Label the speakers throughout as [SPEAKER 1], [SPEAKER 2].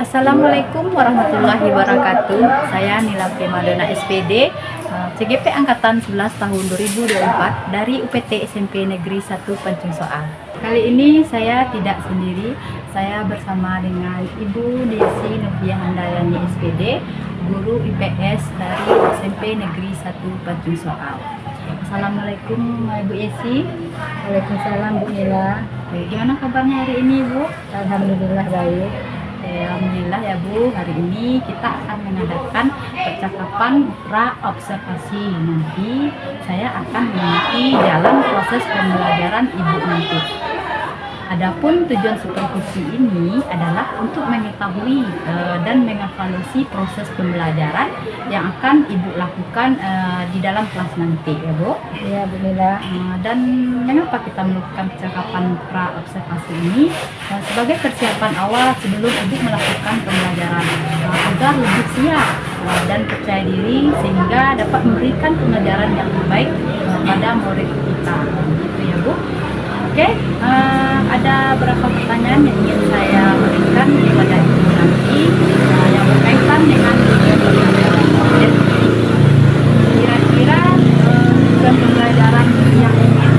[SPEAKER 1] Assalamualaikum warahmatullahi wabarakatuh. Saya Nila Primadona SPD, CGP Angkatan 11 tahun 2024 dari UPT SMP Negeri 1 Pancung Soal. Kali ini saya tidak sendiri, saya bersama dengan Ibu Desi Nurbiah Handayani SPD, guru IPS dari SMP Negeri 1 Pancung Soal. Assalamualaikum Ibu Desi.
[SPEAKER 2] Waalaikumsalam Bu Nila.
[SPEAKER 1] Gimana kabarnya hari ini Bu?
[SPEAKER 2] Alhamdulillah baik.
[SPEAKER 1] Alhamdulillah ya Bu, hari ini kita akan mengadakan percakapan pra-observasi. Nanti saya akan mengikuti jalan proses pembelajaran Ibu nanti. Adapun tujuan supervisi ini adalah untuk mengetahui dan mengevaluasi proses pembelajaran yang akan Ibu lakukan di dalam kelas nanti ya Bu.
[SPEAKER 2] Iya Bu Nila.
[SPEAKER 1] Dan mengapa kita melakukan percakapan pra-observasi ini? Sebagai persiapan awal sebelum Ibu melakukan pembelajaran agar lebih siap dan percaya diri sehingga dapat memberikan pembelajaran yang terbaik pada murid kita. Gitu ya Bu. Oke, ada beberapa pertanyaan yang ingin saya berikan kepada Ibu nanti yang berkaitan dengan pembelajaran. Kira-kira tujuan pembelajaran yang ingin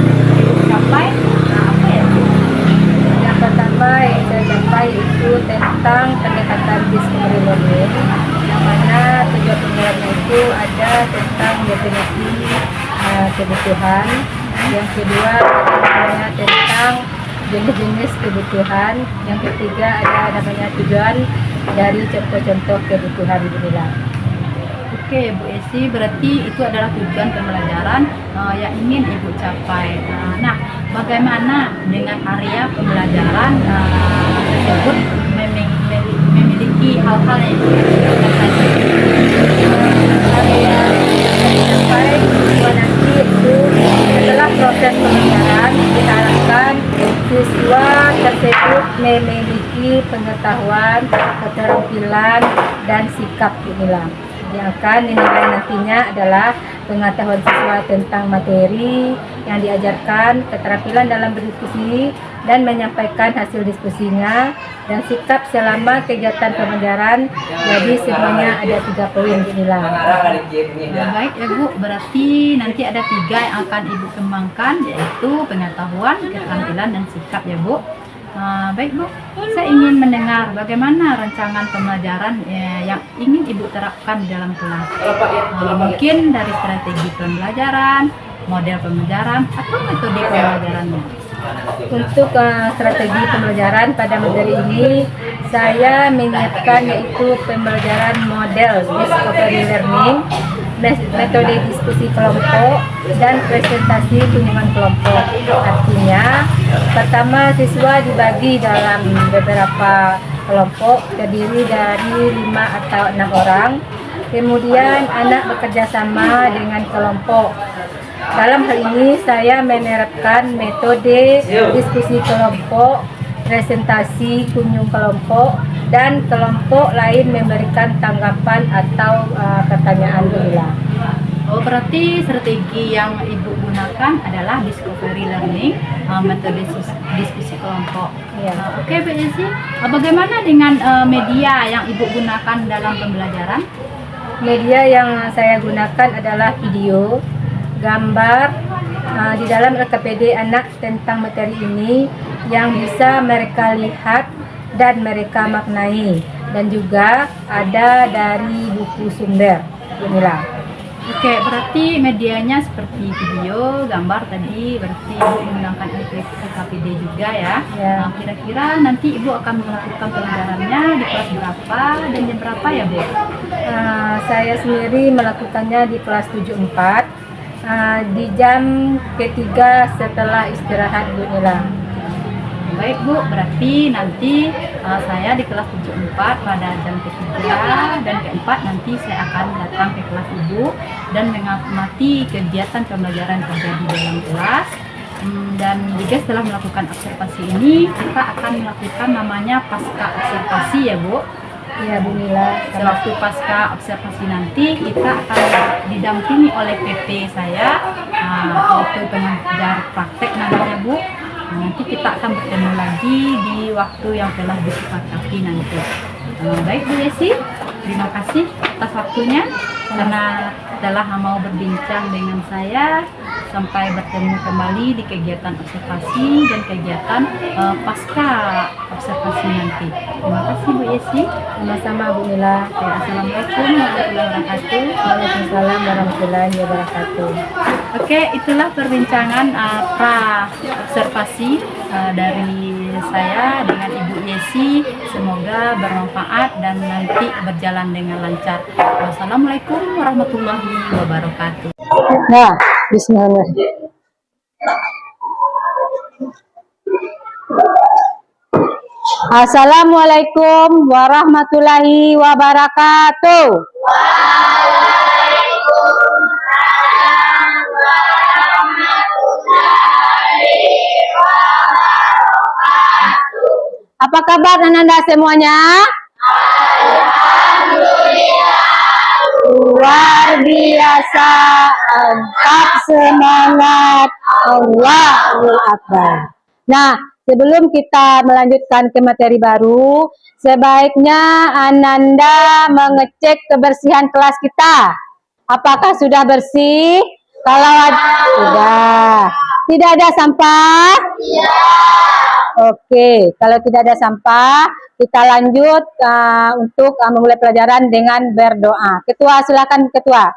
[SPEAKER 1] Ibu capai apa ya Bu?
[SPEAKER 2] Yang pertama yang saya capai itu tentang pendekatan discovery learning, yang mana tujuan pembelajaran itu ada tentang definisi kebutuhan. Yang kedua ada tentang jenis-jenis kebutuhan. Yang ketiga ada namanya tujuan dari contoh-contoh kebutuhan Bu Nila.
[SPEAKER 1] Oke Bu Esi, berarti itu adalah tujuan pembelajaran yang ingin Ibu capai. Nah, bagaimana dengan area pembelajaran tersebut memiliki hal-hal yang Ibu capai?
[SPEAKER 2] Area yang capai nanti itu setelah proses pembelajaran kita harapkan siswa tersebut memiliki pengetahuan, keterampilan, dan sikap Bu Nila. Yang akan dinilai nantinya adalah pengetahuan siswa tentang materi yang diajarkan, keterampilan dalam berdiskusi dan menyampaikan hasil diskusinya, dan sikap selama kegiatan pembelajaran. Jadi semuanya ada 3 poin Bu Nila.
[SPEAKER 1] Baik ya Bu, berarti nanti ada 3 yang akan Ibu kembangkan, yaitu pengetahuan, keterampilan, dan sikap ya Bu. Baik Bu, saya ingin mendengar bagaimana rancangan pembelajaran yang ingin Ibu terapkan di dalam kelas. Mungkin dari strategi pembelajaran, model pembelajaran, atau metode pembelajarannya.
[SPEAKER 2] Untuk strategi pembelajaran pada materi ini, saya menyiapkan yaitu pembelajaran model discovery learning, metode diskusi kelompok, dan presentasi kunjungan kelompok. Artinya, pertama siswa dibagi dalam beberapa kelompok terdiri dari 5 atau 6 orang. Kemudian anak bekerja sama dengan kelompok. Dalam hal ini saya menerapkan metode diskusi kelompok, presentasi kunjung kelompok, dan kelompok lain memberikan tanggapan atau pertanyaan pula.
[SPEAKER 1] Oh, berarti strategi yang Ibu gunakan adalah discovery learning, metode diskusi kelompok.
[SPEAKER 2] Ya.
[SPEAKER 1] Oke Bu Esi, bagaimana dengan media yang Ibu gunakan dalam pembelajaran?
[SPEAKER 2] Media yang saya gunakan adalah video, gambar di dalam LKPD anak tentang materi ini yang bisa mereka lihat dan mereka maknai, dan juga ada dari buku sumber. Inilah.
[SPEAKER 1] Oke, berarti medianya seperti video, gambar tadi, berarti Ibu menggunakan LKPD juga ya.
[SPEAKER 2] Ya.
[SPEAKER 1] Kira-kira nanti Ibu akan melakukan pembelajarannya di kelas berapa dan jam berapa ya Bu?
[SPEAKER 2] Saya sendiri melakukannya di kelas 74. Di jam ketiga setelah istirahat Bu Nila.
[SPEAKER 1] Baik Bu, berarti nanti saya di kelas 74 pada jam ketiga dan keempat nanti saya akan datang ke kelas Ibu dan mengamati kegiatan pembelajaran yang terjadi di dalam kelas. Dan juga setelah melakukan observasi ini kita akan melakukan namanya pasca observasi ya Bu.
[SPEAKER 2] Iya Bu Nila.
[SPEAKER 1] Sewaktu pasca observasi nanti kita akan didampingi oleh PP saya, yaitu pengajar praktek namanya Bu. Nanti kita akan bertemu lagi di waktu yang telah disepakati nanti. Baik Bu Yesi, terima kasih atas waktunya karena telah mau berbincang dengan saya. Sampai bertemu kembali di kegiatan observasi dan kegiatan pasca observasi nanti. Terima kasih Bu Yesi.
[SPEAKER 2] Sama-sama Bu Mila.
[SPEAKER 1] Assalamualaikum warahmatullahi wabarakatuh.
[SPEAKER 2] Waalaikumsalam warahmatullahi wabarakatuh.
[SPEAKER 1] Oke, itulah perbincangan pra observasi dari saya dengan Ibu Yesi. Semoga bermanfaat dan nanti berjalan dengan lancar. Wassalamualaikum warahmatullahi wabarakatuh.
[SPEAKER 2] Nah, bismillahirrahmanirrahim. Assalamualaikum warahmatullahi wabarakatuh. Apa kabar Ananda semuanya? Luar biasa, tetap semangat, Allahu Akbar. Nah, sebelum kita melanjutkan ke materi baru, sebaiknya Ananda mengecek kebersihan kelas kita. Apakah sudah bersih? Kalau sudah, tidak ada sampah? Oke, kalau tidak ada sampah, kita lanjut untuk memulai pelajaran dengan berdoa. Ketua, silakan Ketua.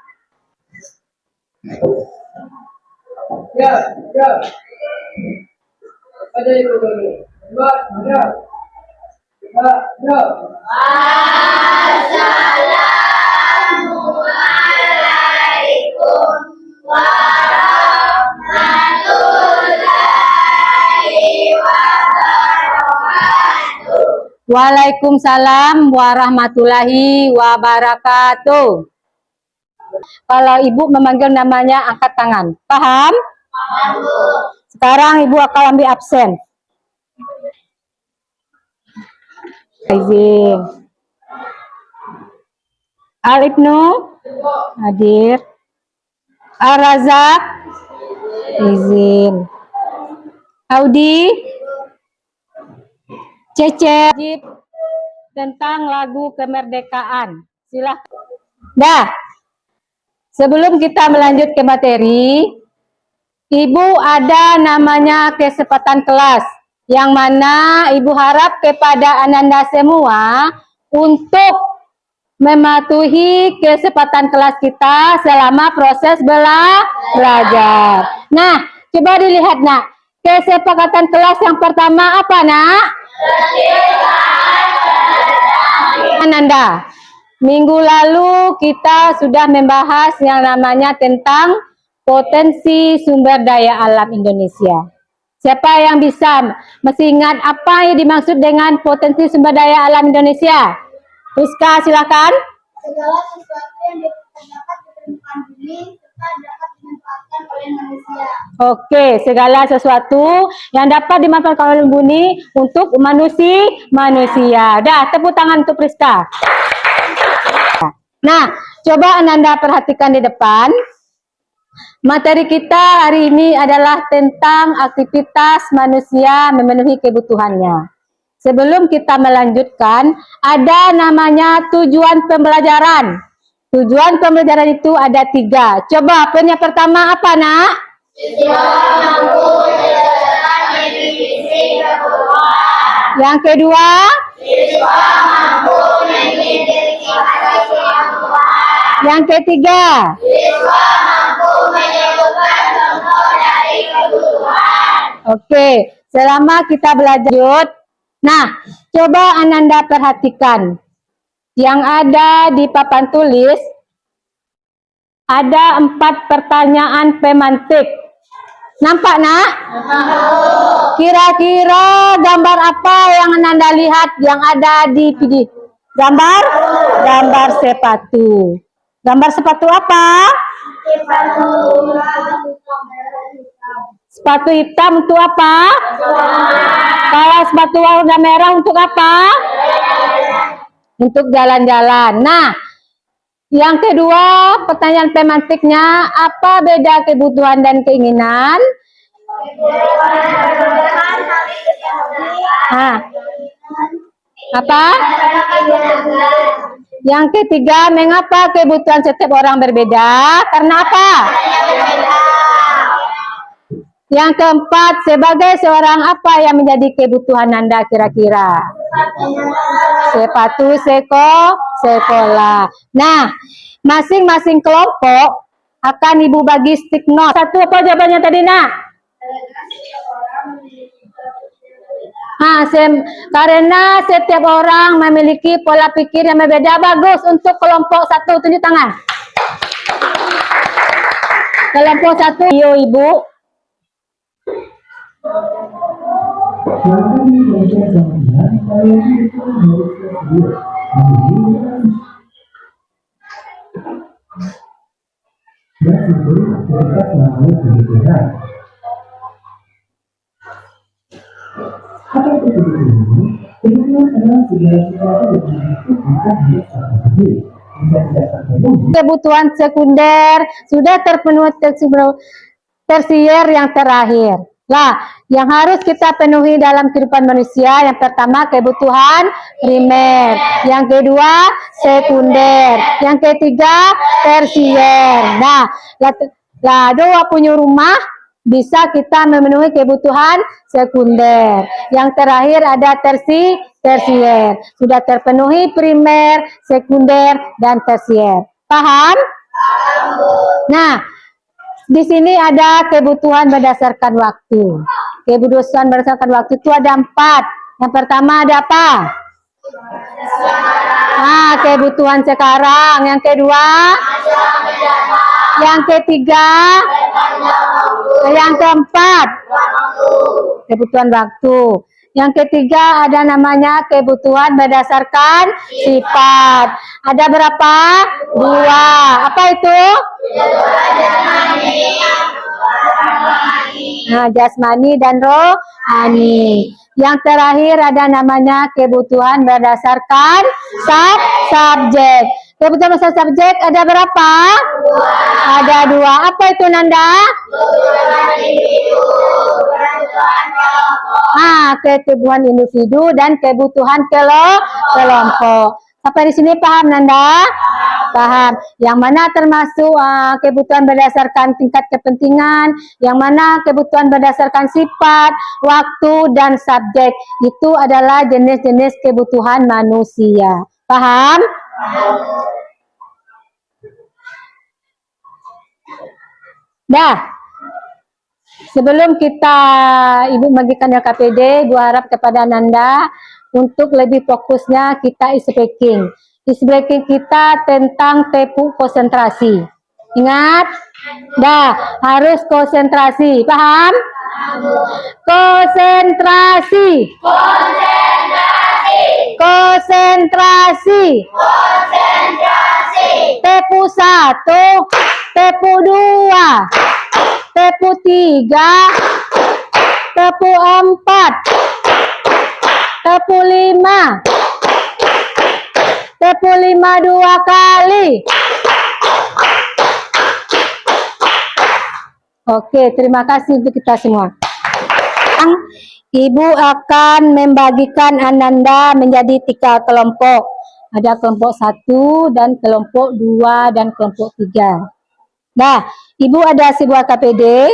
[SPEAKER 2] Waalaikumsalam warahmatullahi wabarakatuh. Kalau Ibu memanggil namanya angkat tangan. Paham? Sekarang Ibu akan ambil absen. Izin. Al-Ibnu hadir. Al-Razak izin. Audi Cece tentang lagu kemerdekaan. Silahkan. Dah. Sebelum kita melanjut ke materi, Ibu ada namanya kesempatan kelas, yang mana Ibu harap kepada Ananda semua untuk mematuhi kesempatan kelas kita selama proses belajar. Nah, coba dilihat nak, kesepakatan kelas yang pertama apa nak? Ananda, minggu lalu kita sudah membahas yang namanya tentang potensi sumber daya alam Indonesia. Siapa yang bisa masih ingat apa yang dimaksud dengan potensi sumber daya alam Indonesia? Rizka, silakan.
[SPEAKER 3] Segala sesuatu yang dapat ditemukan bumi serta dapat dimanfaatkan oleh manusia.
[SPEAKER 2] Oke, segala sesuatu yang dapat dimanfaatkan oleh bumi untuk manusia. Dah, tepuk tangan untuk Rizka. Nah, coba Ananda perhatikan di depan. Materi kita hari ini adalah tentang aktivitas manusia memenuhi kebutuhannya. Sebelum kita melanjutkan, ada namanya tujuan pembelajaran. Tujuan pembelajaran itu ada 3. Coba, poin yang pertama apa, nak? Yang kedua? Yang ketiga? Oke, selama kita belajar. Nah, coba Ananda perhatikan. Yang ada di papan tulis, ada 4 pertanyaan pemantik. Nampak, nak? Kira-kira gambar apa yang Ananda lihat yang ada di video? Gambar sepatu. Gambar sepatu apa? Sepatu hitam untuk apa? Kalau sepatu warna merah untuk apa? Untuk jalan-jalan. Nah, yang kedua, pertanyaan pemantiknya, apa beda kebutuhan dan keinginan? Ah, apa? Yang ketiga, mengapa kebutuhan setiap orang berbeda? Karena apa? Yang keempat, sebagai seorang apa yang menjadi kebutuhan Anda kira-kira? Sepatu, sekolah. Nah, masing-masing kelompok akan Ibu bagi stick note. Satu apa jawabannya tadi, Nak? Karena setiap orang memiliki pola pikir yang berbeda. Bagus untuk kelompok satu, tunjuk tangan. Kelompok satu, yo Ibu. Kebutuhan sekunder sudah terpenuhi, tersier yang terakhir. Lah, yang harus kita penuhi dalam kehidupan manusia, yang pertama kebutuhan primer, yang kedua sekunder, yang ketiga tersier. Nah, doa punya rumah bisa kita memenuhi kebutuhan sekunder. Yang terakhir ada tersier. Sudah terpenuhi primer, sekunder, dan tersier. Paham? Nah, di sini ada kebutuhan berdasarkan waktu. Kebutuhan berdasarkan waktu itu ada 4. Yang pertama ada apa? Kebutuhan sekarang. Yang kedua? Yang ketiga? Yang keempat? Kebutuhan waktu. Yang ketiga ada namanya kebutuhan berdasarkan sifat. Ada berapa? 2. Apa itu? Jasmani dan rohani. Yang terakhir ada namanya kebutuhan berdasarkan subjek. Kebutuhan berdasarkan subjek ada berapa? 2. Ada 2. Apa itu, Nanda? Kebutuhan individu dan kebutuhan kelompok. Sampai di sini paham, Nanda? Paham. Yang mana termasuk kebutuhan berdasarkan tingkat kepentingan, yang mana kebutuhan berdasarkan sifat, waktu, dan subjek. Itu adalah jenis-jenis kebutuhan manusia. Paham? Dah. Sebelum kita Ibu bagikan LKPD, gua harap kepada Nanda untuk lebih fokusnya kita speaking. Speaking kita tentang tepu konsentrasi. Ingat? Dah, harus konsentrasi. Paham? Konsentrasi. Konsentrasi. Tepu 1, tepu 2, tepu 3, tepu 4, tepu 5, tepu 5 2 kali. Oke, terima kasih untuk kita semua. Ibu akan membagikan Ananda menjadi 3 kelompok. Ada kelompok 1 dan kelompok 2 dan kelompok 3. Nah, Ibu ada sebuah KPD.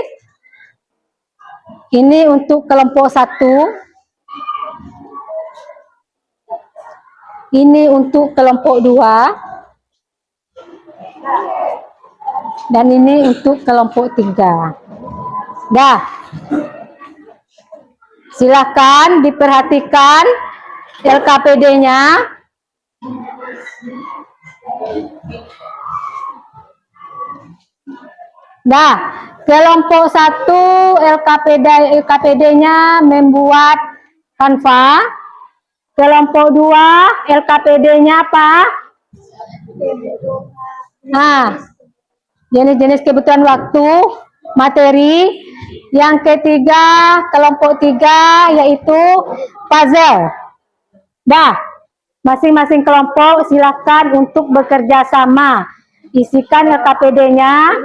[SPEAKER 2] Ini untuk kelompok 1. Ini untuk kelompok 2. Dan ini untuk kelompok 3. Dah. Silakan diperhatikan LKPD-nya. Nah, kelompok 1 LKPD-nya membuat Canva. Kelompok 2 LKPD-nya apa? Jenis-jenis kebutuhan waktu, materi. Yang ketiga, kelompok 3 yaitu puzzle. Dah, masing-masing kelompok silakan untuk bekerja sama. Isikan LKPD-nya.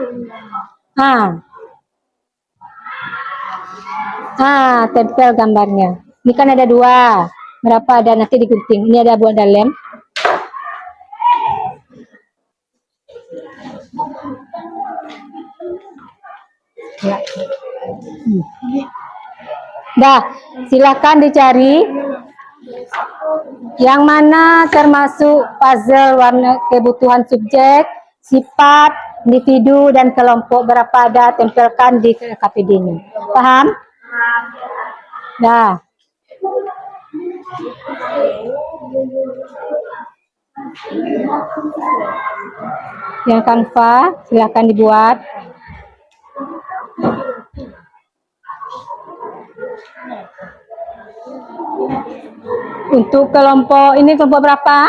[SPEAKER 2] Tempel gambarnya. Ini kan ada 2. Berapa ada nanti digunting. Ini ada buat dalam. Ya. Dah, silakan dicari yang mana termasuk puzzle warna kebutuhan subjek, sifat, individu, dan kelompok. Berapa ada, tempelkan di KPD-nya. Paham? Dah. Yang Canva, silakan dibuat. Untuk kelompok ini kelompok berapa?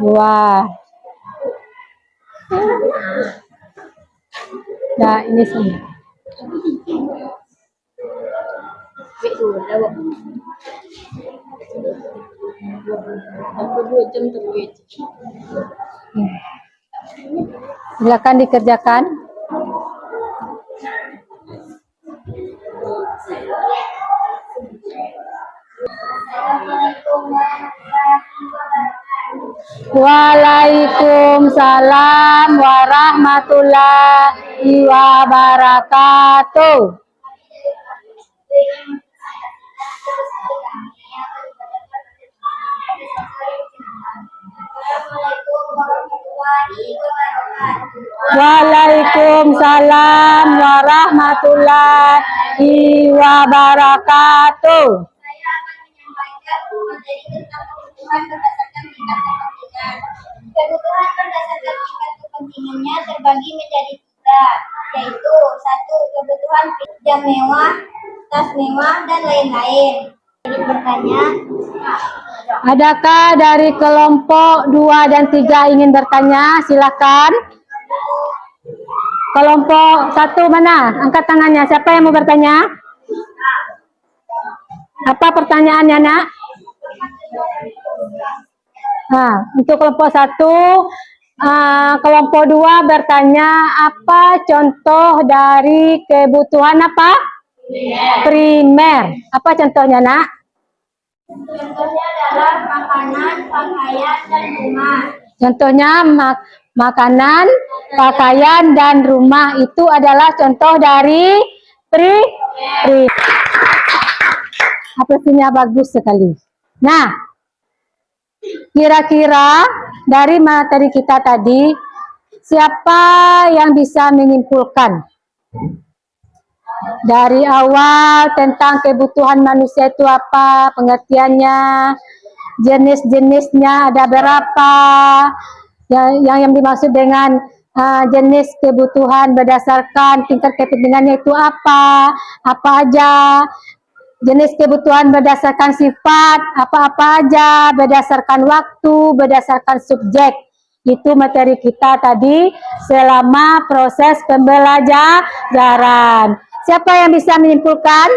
[SPEAKER 2] 2. Nah, ini semua. Silakan dikerjakan. Waalaikumsalam warahmatullahi wabarakatuh. Waalaikumsalam warahmatullahi wabarakatuh.
[SPEAKER 3] Saya akan menyampaikan materi tentang kebutuhan berdasarkan tingkat kepentingan. Kebutuhan berdasarkan tingkat kepentingannya terbagi menjadi 3, yaitu 1. Kebutuhan jam mewah, tas mewah, dan lain-lain. Jadi bertanya,
[SPEAKER 2] adakah dari kelompok 2 dan 3 ingin bertanya? Silakan. Kelompok 1 mana? Angkat tangannya. Siapa yang mau bertanya? Apa pertanyaannya, Nak? Untuk kelompok 1, kelompok 2 bertanya apa contoh dari kebutuhan apa? Primer. Apa contohnya, Nak?
[SPEAKER 3] contohnya adalah makanan, pakaian, dan rumah.
[SPEAKER 2] Contohnya makanan, pakaian, dan rumah itu adalah contoh dari primer. Apresiasinya bagus sekali. Nah, kira-kira dari materi kita tadi, siapa yang bisa menyimpulkan dari awal tentang kebutuhan manusia itu apa, pengertiannya, jenis-jenisnya ada berapa, yang dimaksud dengan jenis kebutuhan berdasarkan tingkat kepentingannya itu apa aja, jenis kebutuhan berdasarkan sifat, apa-apa aja, berdasarkan waktu, berdasarkan subjek. Itu materi kita tadi selama proses pembelajaran. Siapa yang bisa menyimpulkan?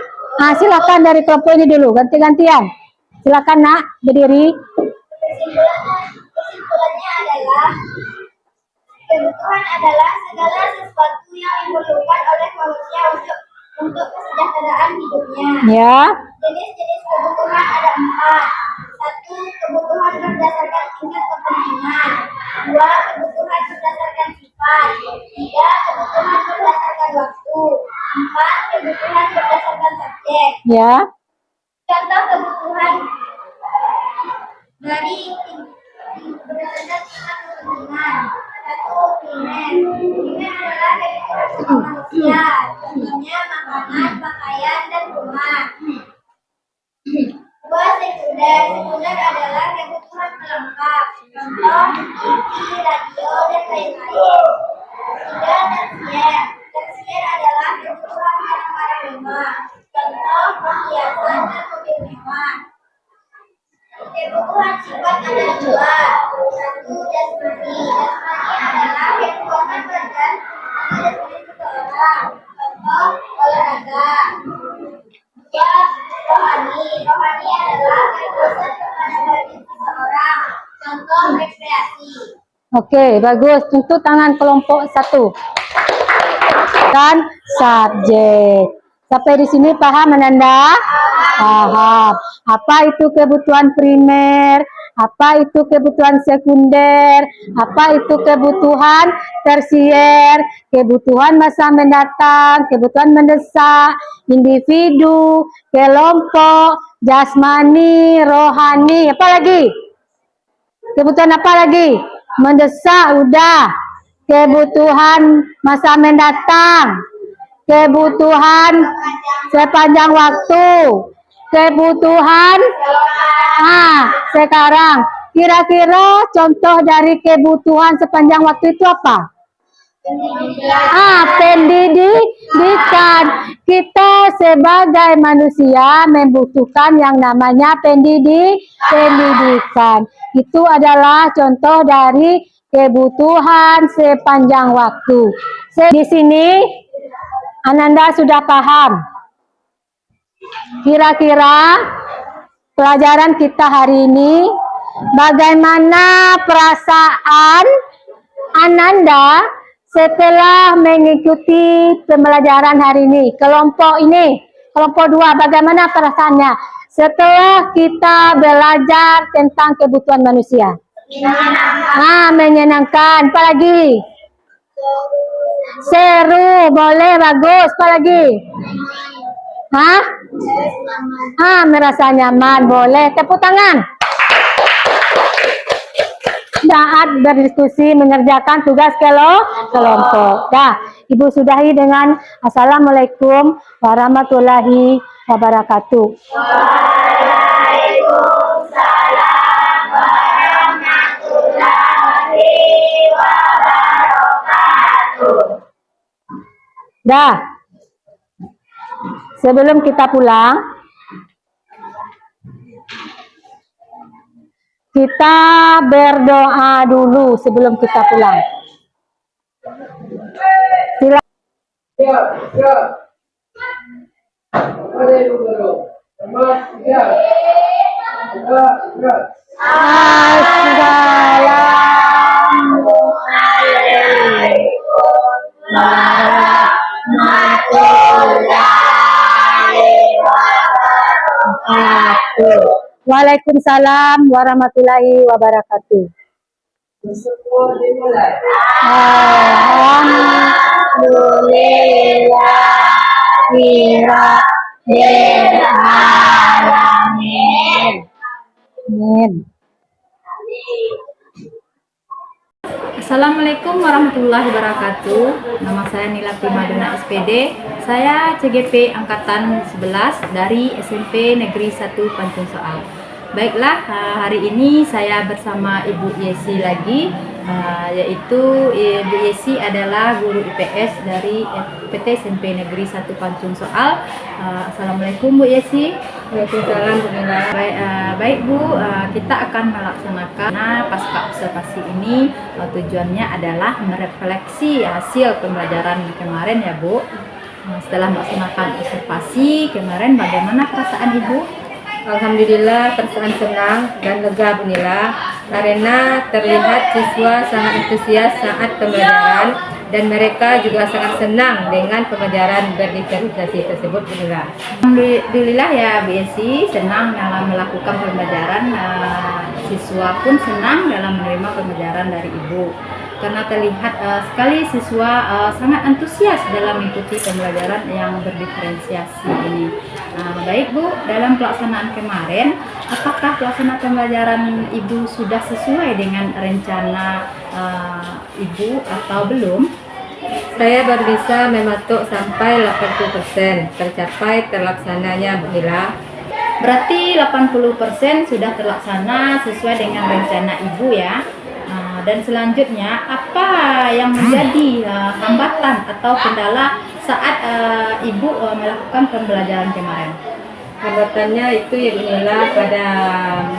[SPEAKER 2] Silakan dari kelompok ini dulu, ganti-gantian. Silakan, Nak, berdiri.
[SPEAKER 3] Kesimpulannya adalah kebutuhan adalah segala sesuatu yang diperlukan oleh manusia untuk kesejahteraan hidupnya.
[SPEAKER 2] Ya.
[SPEAKER 3] Jenis-jenis kebutuhan ada 4. 1. Kebutuhan berdasarkan tingkat kepentingan. 2. Kebutuhan berdasarkan sifat. 3. Kebutuhan berdasarkan waktu. 4. Kebutuhan berdasarkan subjek.
[SPEAKER 2] Ya.
[SPEAKER 3] Contoh kebutuhan dari berdasarkan tingkat kepentingan. 1. Primer. Primer adalah kebutuhan manusia. Contohnya makanan, pakaian, dan rumah. 2. Sekunder. Sekunder adalah kebutuhan pelengkap. Contoh TV, radio, dan lain-lain. 3. Tersier. Tersier adalah kebutuhan barang-barang mewah. Contoh perhiasan dan mobil mewah. Kebutuhan sifat ada 2. 1. Jasmani. Jasmani adalah kepuasan badan atau jasmani seseorang. Contoh olahraga. 2. Rohani. Rohani adalah kepuasan kepada badan seseorang. Contoh rekreasi.
[SPEAKER 2] Oke, bagus. Untuk tangan kelompok 1. Dan subjek. Sampai di sini paham Ananda? Paham. Apa itu kebutuhan primer? Apa itu kebutuhan sekunder? Apa itu kebutuhan tersier? Kebutuhan masa mendatang, kebutuhan mendesak, individu, kelompok, jasmani, rohani, apa lagi? Kebutuhan apa lagi? Mendesak udah. Kebutuhan masa mendatang, kebutuhan sepanjang waktu, kebutuhan sekarang. Kira-kira contoh dari kebutuhan sepanjang waktu itu apa? Pendidikan. Kita sebagai manusia membutuhkan yang namanya pendidikan. Itu adalah contoh dari kebutuhan sepanjang waktu. Di sini Ananda sudah paham. Kira-kira pelajaran kita hari ini, bagaimana perasaan Ananda setelah mengikuti pembelajaran hari ini? Kelompok ini, kelompok 2, bagaimana perasaannya setelah kita belajar tentang kebutuhan manusia? Menyenangkan. Apa lagi? Seru, boleh, bagus. Apa lagi? Merasa nyaman, boleh. Tepuk tangan. Saat berdiskusi mengerjakan tugas kelompok. Ibu sudahi dengan Assalamualaikum warahmatullahi wabarakatuh. Waalaikumsalam warahmatullahi wabarakatuh. Sebelum kita pulang, kita berdoa dulu sebelum kita pulang. Waalaikumsalam warahmatullahi wabarakatuh.
[SPEAKER 1] Assalamualaikum warahmatullahi wabarakatuh. Nama saya Nilati Maduna SPD. Saya CGP Angkatan 11 dari SMP Negeri 1 Pancung Soal. Baiklah, hari ini saya bersama Ibu Yesi lagi, yaitu Ibu Yesi adalah guru IPS dari PT SMP Negeri 1 Pancung Soal. Assalamualaikum Bu Yesi.
[SPEAKER 2] Waalaikumsalam.
[SPEAKER 1] Baik Bu, kita akan melaksanakan pasca observasi ini. Tujuannya adalah merefleksi hasil pembelajaran kemarin ya Bu. Setelah melaksanakan observasi kemarin, bagaimana perasaan Ibu?
[SPEAKER 2] Alhamdulillah, perasaan senang dan lega Bunila, karena terlihat siswa sangat antusias saat pembelajaran dan mereka juga sangat senang dengan pembelajaran berdifferensiasi tersebut Bunila.
[SPEAKER 1] Alhamdulillah ya Bu Yesi, senang dalam melakukan pembelajaran, siswa pun senang dalam menerima pembelajaran dari Ibu. Karena terlihat sekali siswa sangat antusias dalam mengikuti pembelajaran yang berdiferensiasi ini. Baik Bu, dalam pelaksanaan kemarin, apakah pelaksanaan pembelajaran Ibu sudah sesuai dengan rencana Ibu atau belum?
[SPEAKER 2] Saya baru bisa mematuk sampai 80% tercapai terlaksananya Bu Hila.
[SPEAKER 1] Berarti 80% sudah terlaksana sesuai dengan rencana Ibu ya. Dan selanjutnya, apa yang menjadi hambatan atau kendala saat Ibu melakukan pembelajaran kemarin?
[SPEAKER 2] Hambatannya itu ya Bu Hila, pada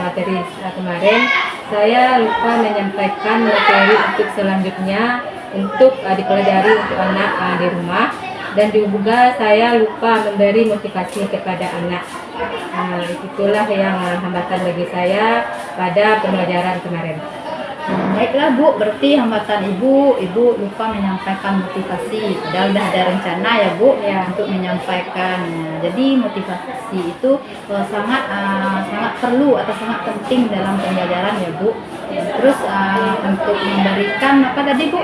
[SPEAKER 2] materi kemarin saya lupa menyampaikan materi untuk selanjutnya untuk dipelajari untuk anak di rumah, dan juga saya lupa memberi motivasi kepada anak. Itulah yang hambatan bagi saya pada pembelajaran kemarin.
[SPEAKER 1] Baiklah Bu, berarti hambatan Ibu lupa menyampaikan motivasi. Padahal udah ada rencana ya Bu
[SPEAKER 2] Ya.
[SPEAKER 1] untuk menyampaikan. Nah, jadi motivasi itu sangat perlu atau sangat penting dalam pembelajaran ya Bu. Terus untuk memberikan apa tadi Bu?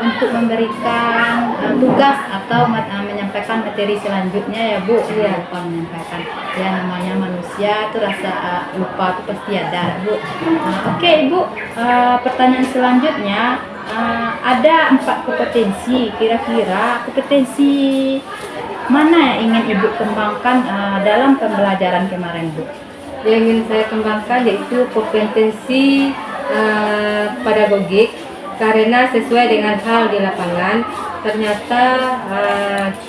[SPEAKER 1] Untuk memberikan tugas atau menyampaikan materi selanjutnya ya Bu.
[SPEAKER 2] Iya.
[SPEAKER 1] Lupa menyampaikan. Ya namanya manusia itu rasa lupa itu pasti ada Bu. Oke Ibu, pertanyaan selanjutnya, ada 4 kompetensi. Kira-kira kompetensi mana yang ingin Ibu kembangkan dalam pembelajaran kemarin Bu?
[SPEAKER 2] Yang ingin saya kembangkan yaitu kompetensi pedagogik, karena sesuai dengan hal di lapangan ternyata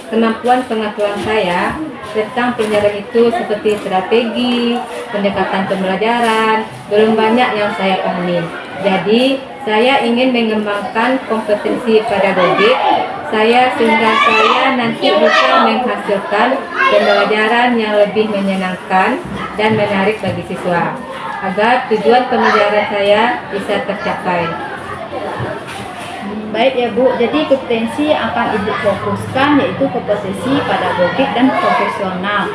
[SPEAKER 2] kemampuan pengetahuan saya tentang pelajaran itu seperti strategi, pendekatan pembelajaran belum banyak yang saya pahami. Jadi saya ingin mengembangkan kompetensi pedagogik saya sehingga saya nanti bisa menghasilkan pembelajaran yang lebih menyenangkan dan menarik bagi siswa agar tujuan pembelajaran saya bisa tercapai.
[SPEAKER 1] Baik ya Bu, jadi kompetensi yang akan Ibu fokuskan yaitu kompetensi pedagogik dan profesional.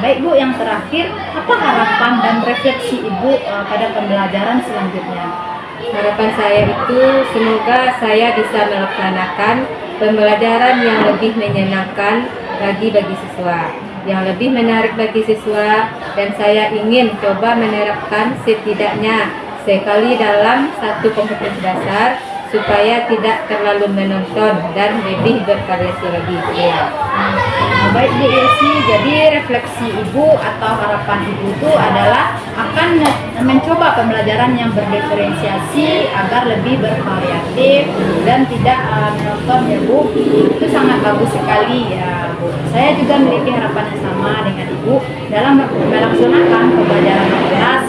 [SPEAKER 1] Baik Bu, yang terakhir, apa harapan dan refleksi Ibu pada pembelajaran selanjutnya?
[SPEAKER 2] Harapan saya itu semoga saya bisa melaksanakan pembelajaran yang lebih menyenangkan bagi siswa, yang lebih menarik bagi siswa, dan saya ingin coba menerapkan setidaknya sekali dalam satu kompetensi dasar supaya tidak terlalu menonton dan lebih bervariasi lagi. Ya.
[SPEAKER 1] Baik Bu Yesi, jadi refleksi Ibu atau harapan Ibu itu adalah akan mencoba pembelajaran yang berdiferensiasi agar lebih bervariatif dan tidak menonton ya Bu. Itu sangat bagus sekali ya Bu. Saya juga memiliki harapan yang sama dengan Ibu dalam melaksanakan pembelajaran kelas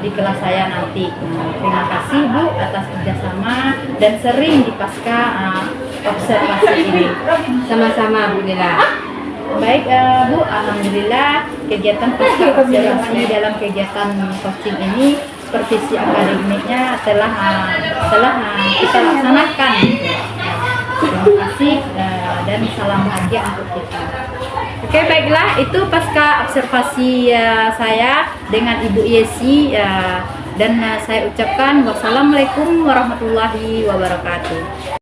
[SPEAKER 1] di kelas saya nanti. Terima kasih Bu atas kerjasama dan sering di pasca observasi ini.
[SPEAKER 2] Sama-sama Bu Nila.
[SPEAKER 1] Baik Bu, alhamdulillah kegiatan pasca observasi dalam kegiatan coaching ini supervisi akademiknya telah kita laksanakan. Terima kasih dan salam bahagia untuk kita. Oke baiklah, itu pasca observasi saya dengan Ibu Yesi dan saya ucapkan wassalamualaikum warahmatullahi wabarakatuh.